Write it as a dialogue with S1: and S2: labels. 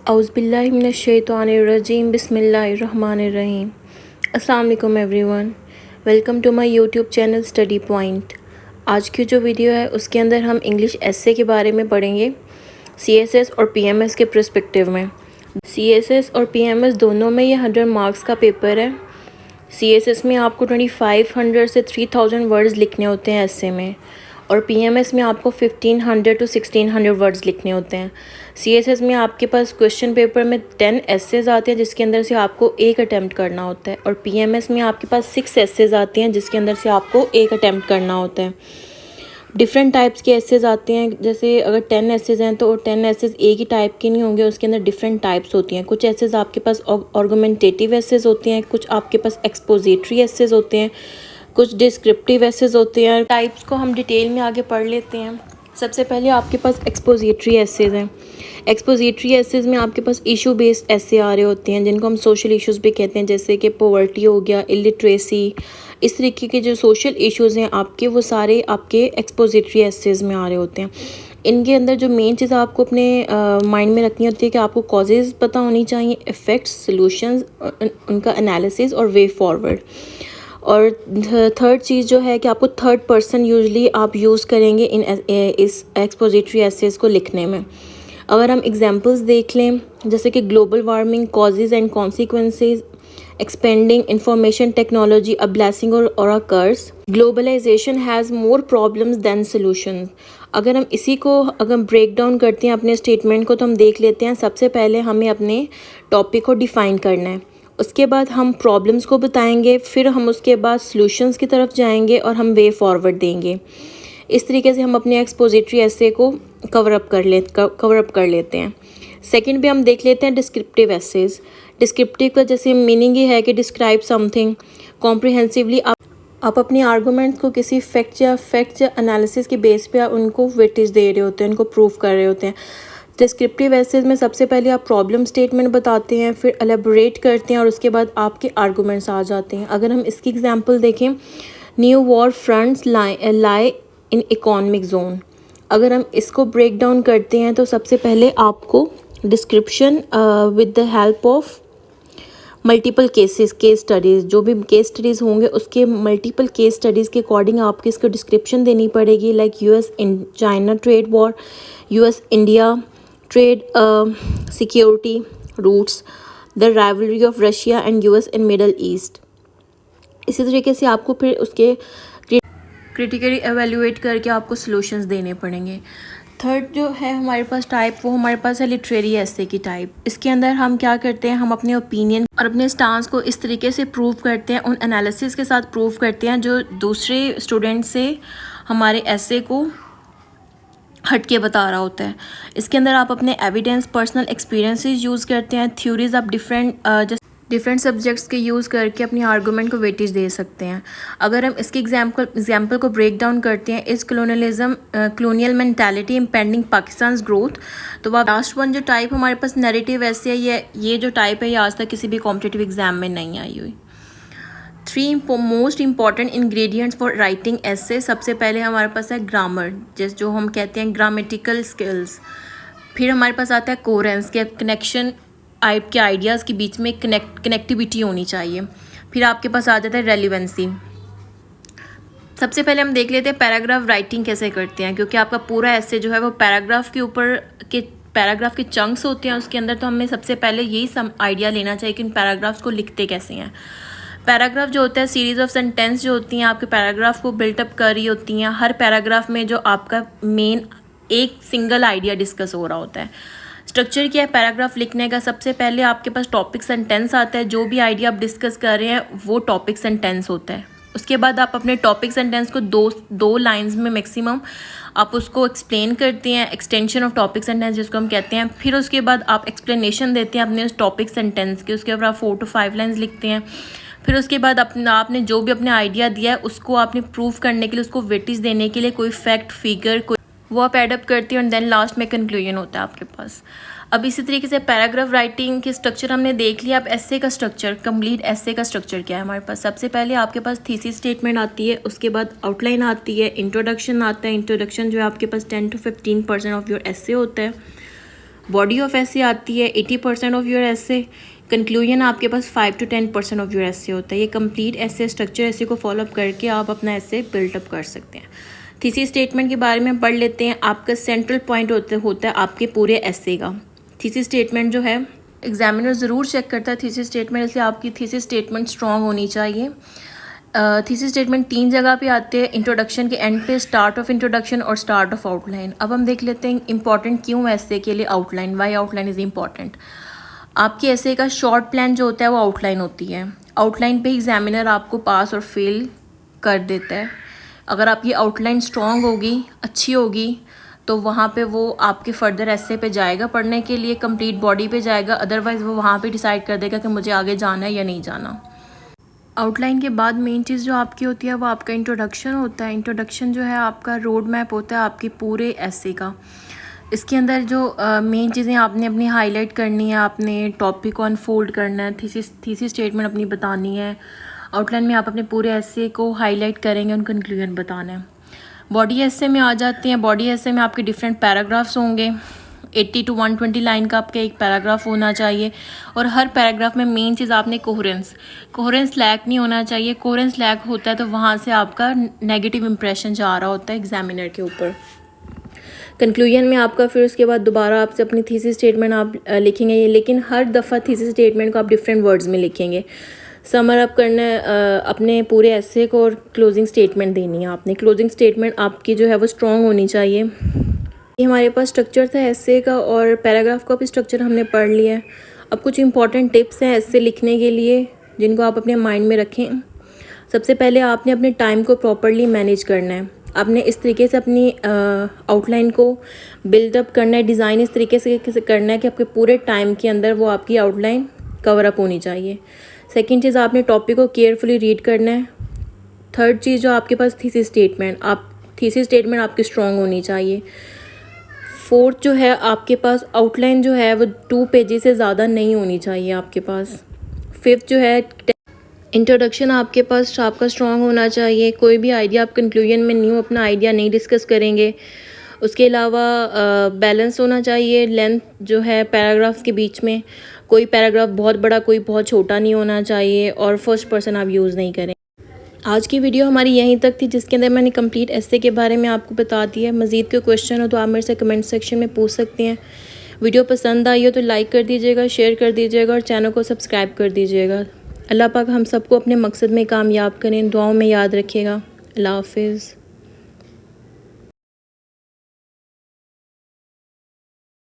S1: औज़ुबिल्लाहि मिनश्शैतानिर्रजीम बिस्मिल्लाहिर्रहमानिर्रहीम। अस्सलाम वालेकुम everyone, welcome to my YouTube channel study point. आज की जो वीडियो है उसके अंदर हम इंग्लिश एस्से के बारे में पढ़ेंगे सीएसएस और पीएमएस के पर्सपेक्टिव में। सीएसएस और पीएमएस दोनों में ये 100 मार्क्स का पेपर है। सीएसएस में आपको 2500 से 3000 वर्ड्स लिखने होते हैं एस्से में, और पीएमएस में आपको 1500 to 1600 वर्ड्स लिखने होते हैं। सीएसएस में आपके पास क्वेश्चन पेपर में 10 एसेज आते हैं जिसके अंदर से आपको एक अटैम्प्ट करना होता है, और पीएमएस में आपके पास 6 एसेज आते हैं जिसके अंदर से आपको एक अटैम्प्ट करना होता है। डिफरेंट टाइप्स के एसेज आते हैं, जैसे अगर 10 एसेज हैं तो 10 एसेज एक ही टाइप के नहीं होंगे, उसके अंदर डिफरेंट टाइप्स होती हैं। कुछ एसेज आपके पास आर्गुमेंटेटिव एसेज होते हैं, कुछ आपके पास एक्सपोजिटरी एसेज होते हैं, कुछ डिस्क्रिप्टिव एसेज होते हैं। टाइप्स को हम डिटेल में आगे पढ़ लेते हैं। सबसे पहले आपके पास एक्सपोजिटरी एसेज हैं। एक्सपोजिटरी एसेज में आपके पास इशू बेस्ड एसे आ रहे होते हैं जिनको हम सोशल इश्यूज़ भी कहते हैं, जैसे कि पॉवर्टी हो गया, इलिटरेसी, इस तरीके के जो सोशल इश्यूज़ हैं आपके, वो सारे आपके एक्सपोजिटरी एसेज में आ रहे होते हैं। इनके अंदर जो मेन चीज़ आपको अपने माइंड में रखनी होती है कि आपको कॉजेज़ पता होनी चाहिए, इफ़ेक्ट्स, सॉल्यूशंस, उनका एनालिसिस और वे फॉरवर्ड। और थर्ड चीज़ जो है कि आपको थर्ड पर्सन यूजली आप यूज़ करेंगे इस एक्सपोजिटरी एसेज को लिखने में। अगर हम एग्जांपल्स देख लें, जैसे कि global warming, causes and consequences, expanding information technology, a blessing और a curse, globalization has more problems than solutions. अगर हम इसी को अगर ब्रेक डाउन करते हैं अपने स्टेटमेंट को, तो हम देख लेते हैं सबसे पहले हमें अपने टॉपिक को डिफ़ाइन करना है, उसके बाद हम प्रॉब्लम्स को बताएंगे, फिर हम उसके बाद सॉल्यूशंस की तरफ जाएंगे और हम वे फॉरवर्ड देंगे। इस तरीके से हम अपने एक्सपोजिटरी एसे को कवर अप कर लेते हैं। सेकंड पे हम देख लेते हैं डिस्क्रिप्टिव एसेज। डिस्क्रिप्टिव का जैसे मीनिंग ये है कि डिस्क्राइब समथिंग कॉम्प्रिहेंसिवली। आप अपनी आर्गूमेंट्स को किसी फैक्ट या एनालिसिस के बेस पे उनको वेटेज दे रहे होते हैं, उनको प्रूव कर रहे होते हैं। डिस्क्रिप्टिव एसेज में सबसे पहले आप प्रॉब्लम स्टेटमेंट बताते हैं, फिर एलेबोरेट करते हैं और उसके बाद आपके आर्गूमेंट्स आ जाते हैं। अगर हम इसकी एग्जांपल देखें, new war fronts lie in economic zone. अगर हम इसको ब्रेक डाउन करते हैं तो सबसे पहले आपको description with the help of multiple case studies, जो भी केस स्टडीज़ होंगे उसके मल्टीपल केस स्टडीज़ के अकॉर्डिंग आपको इसको डिस्क्रिप्शन देनी पड़ेगी। Like US in China trade war, US India trade security routes, the rivalry of Russia and US in Middle East. इसी तरीके से आपको फिर उसके क्रिटिकली एवेल्युएट करके आपको सॉल्यूशंस देने पड़ेंगे। थर्ड जो है हमारे पास टाइप, वो हमारे पास है लिटरेरी एसे की टाइप। इसके अंदर हम क्या करते हैं, हम अपने ओपिनियन और अपने स्टांस को इस तरीके से प्रूव करते हैं, उन एनालिसिस के साथ प्रूव करते हैं जो दूसरे स्टूडेंट से हमारे एसे को हटके बता रहा होता है। इसके अंदर आप अपने एविडेंस, पर्सनल एक्सपीरियंसेस यूज़ करते हैं, थ्योरीज आप डिफरेंट सब्जेक्ट्स के यूज़ करके अपनी आर्गूमेंट को वेटेज दे सकते हैं। अगर हम इसकी एग्जाम्पल को ब्रेक डाउन करते हैं, इस colonial mentality impending Pakistan growth, तो वह लास्ट वन जो टाइप हमारे पास नैरेटिव ऐसे है, ये जो टाइप है ये आज तक किसी भी कॉम्पिटिटिव एग्जाम में नहीं आई हुई। 3 most important ingredients for writing essay. सबसे पहले हमारे पास है ग्रामर, जो हम कहते हैं ग्रामेटिकल स्किल्स। फिर हमारे पास आता है कोहेरेंस, के कनेक्शन, आपके आइडियाज़ के बीच में कनेक्टिविटी होनी चाहिए। फिर आपके पास आ जाता है रेलिवेंसी। सबसे पहले हम देख लेते हैं पैराग्राफ राइटिंग कैसे करते हैं, क्योंकि आपका पूरा एसे जो है वो पैराग्राफ के चंक्स होते हैं उसके अंदर, तो हमें सबसे पहले यही आइडिया लेना चाहिए कि इन पैराग्राफ्स को लिखते कैसे हैं। पैराग्राफ जो होता है सीरीज ऑफ सेंटेंस जो होती हैं आपके पैराग्राफ को बिल्टअप कर रही होती हैं। हर पैराग्राफ में जो आपका मेन एक सिंगल आइडिया डिस्कस हो रहा होता है। स्ट्रक्चर क्या है पैराग्राफ लिखने का, सबसे पहले आपके पास टॉपिक सेंटेंस आता है, जो भी आइडिया आप डिस्कस कर रहे हैं वो टॉपिक सेंटेंस होता है। उसके बाद आप अपने टॉपिक सेंटेंस को दो लाइंस में मैक्सिमम आप उसको एक्सप्लेन करते हैं, एक्सटेंशन ऑफ टॉपिक सेंटेंस जिसको हम कहते हैं। फिर उसके बाद आप एक्सप्लेनेशन देते हैं अपने उस टॉपिक सेंटेंस के, उसके बाद आप 4 to 5 लाइन्स लिखते हैं। फिर उसके बाद आपने जो भी अपने आइडिया दिया है उसको आपने प्रूव करने के लिए, उसको वेटेज देने के लिए कोई फैक्ट, फिगर, कोई वो आप एडअप करते हैं, और देन लास्ट में कंक्लूजन होता है आपके पास। अब इसी तरीके से पैराग्राफ राइटिंग की स्ट्रक्चर हमने देख लिया। अब एसे का स्ट्रक्चर, कंप्लीट एसे का स्ट्रक्चर क्या है हमारे पास। सबसे पहले आपके पास थीसिस स्टेटमेंट आती है, उसके बाद आउटलाइन आती है, इंट्रोडक्शन आता है। इंट्रोडक्शन जो है आपके पास 10 to 15% ऑफ योर एसे होता है। बॉडी ऑफ ऐसे आती है 80% ऑफ योर ऐसे, कंक्लूजन आपके पास 5 to 10% ऑफ योर ऐसे होता है। ये कंप्लीट ऐसे स्ट्रक्चर ऐसे को फॉलोअप करके आप अपना ऐसे बिल्डअप कर सकते हैं। थीसिस स्टेटमेंट के बारे में पढ़ लेते हैं। आपका सेंट्रल पॉइंट होता है आपके पूरे ऐसे का। थीसिस स्टेटमेंट जो है एग्जामिनर ज़रूर चेक करता है थीसिस स्टेटमेंट, इसलिए आपकी थीसिस स्टेटमेंट स्ट्रॉन्ग होनी चाहिए। थीसिस स्टेटमेंट 3 जगह पे आते हैं, इंट्रोडक्शन के एंड पे, स्टार्ट ऑफ इंट्रोडक्शन और स्टार्ट ऑफ आउटलाइन। अब हम देख लेते हैं इंपॉर्टेंट क्यों ऐसे के लिए outline, why outline is important. आपके ऐसे का शॉर्ट प्लान जो होता है वो आउटलाइन होती है। आउटलाइन पे एग्जामिनर आपको पास और फेल कर देता है। अगर आपकी आउटलाइन स्ट्रॉन्ग होगी, अच्छी होगी, तो वहाँ पे वो आपके फर्दर ऐसे पे जाएगा पढ़ने के लिए, कंप्लीट बॉडी पे जाएगा। अदरवाइज़ वो वहाँ पे डिसाइड कर देगा कि मुझे आगे जाना है या नहीं जाना। आउटलाइन के बाद मेन चीज़ जो आपकी होती है वो आपका इंट्रोडक्शन होता है। इंट्रोडक्शन जो है आपका रोड मैप होता है आपके पूरे ऐसे का। इसके अंदर जो मेन चीज़ें आपने अपनी हाईलाइट करनी है, आपने टॉपिक को अनफोल्ड करना है, थीसिस स्टेटमेंट अपनी बतानी है। आउटलाइन में आप अपने पूरे ऐसे को हाईलाइट करेंगे, उन कंक्लूजन बताना है। बॉडी ऐसे में आ जाते हैं। बॉडी ऐसे में आपके डिफरेंट पैराग्राफ्स होंगे। 80 to 120 लाइन का आपका एक पैराग्राफ होना चाहिए, और हर पैराग्राफ में मेन चीज़ आपने कोहेरेंस लैक नहीं होना चाहिए। कोहेरेंस लैक होता है तो वहाँ से आपका नेगेटिव इंप्रेशन जा रहा होता है एग्जामिनर के ऊपर। कंक्लूजन में आपका फिर उसके बाद दोबारा आपसे अपनी थीसिस स्टेटमेंट आप लिखेंगे, लेकिन हर दफ़ा थीसिस स्टेटमेंट को आप डिफरेंट वर्ड्स में लिखेंगे। समर अप करना है अपने पूरे ऐसे को, और क्लोजिंग स्टेटमेंट देनी है आपने। क्लोजिंग स्टेटमेंट आपकी जो है वो स्ट्रॉन्ग होनी चाहिए। ये हमारे पास स्ट्रक्चर था ऐसे का, और पैराग्राफ का भी स्ट्रक्चर हमने पढ़ लिया है। अब कुछ इंपॉर्टेंट टिप्स हैं ऐसे लिखने के लिए जिनको आप अपने माइंड में रखें। सबसे पहले आपने अपने टाइम को प्रॉपरली मैनेज करना है। आपने इस तरीके से अपनी आउटलाइन को बिल्डअप करना है, डिज़ाइन इस तरीके से करना है कि आपके पूरे टाइम के अंदर वो आपकी आउटलाइन कवर अप होनी चाहिए। सेकंड चीज़, आपने टॉपिक को केयरफुली रीड करना है। थर्ड चीज़, जो आपके पास थीसिस स्टेटमेंट आपकी स्ट्रॉन्ग होनी चाहिए। फोर्थ जो है, आपके पास आउटलाइन जो है वो 2 पेजेस से ज़्यादा नहीं होनी चाहिए आपके पास। फिफ्थ जो है, इंट्रोडक्शन आपके पास आपका स्ट्रॉन्ग होना चाहिए। कोई भी आइडिया आप कंक्लूजन में न्यू अपना आइडिया नहीं डिस्कस करेंगे। उसके अलावा बैलेंस होना चाहिए लेंथ जो है पैराग्राफ्स के बीच में। कोई पैराग्राफ बहुत बड़ा, कोई बहुत छोटा नहीं होना चाहिए, और फर्स्ट पर्सन आप यूज़ नहीं करें। आज की वीडियो हमारी यहीं तक थी, जिसके अंदर मैंने कंप्लीट ऐसे के बारे में आपको बता दिया। मज़ीद कोई क्वेश्चन हो तो आप मेरे से कमेंट सेक्शन में पूछ सकते हैं। वीडियो पसंद आई हो तो लाइक कर दीजिएगा, शेयर कर दीजिएगा, और चैनल को सब्सक्राइब कर दीजिएगा। अल्लाह पाक हम सबको अपने मकसद में कामयाब करें। दुआओं में याद रखिएगा। अल्लाह हाफिज़।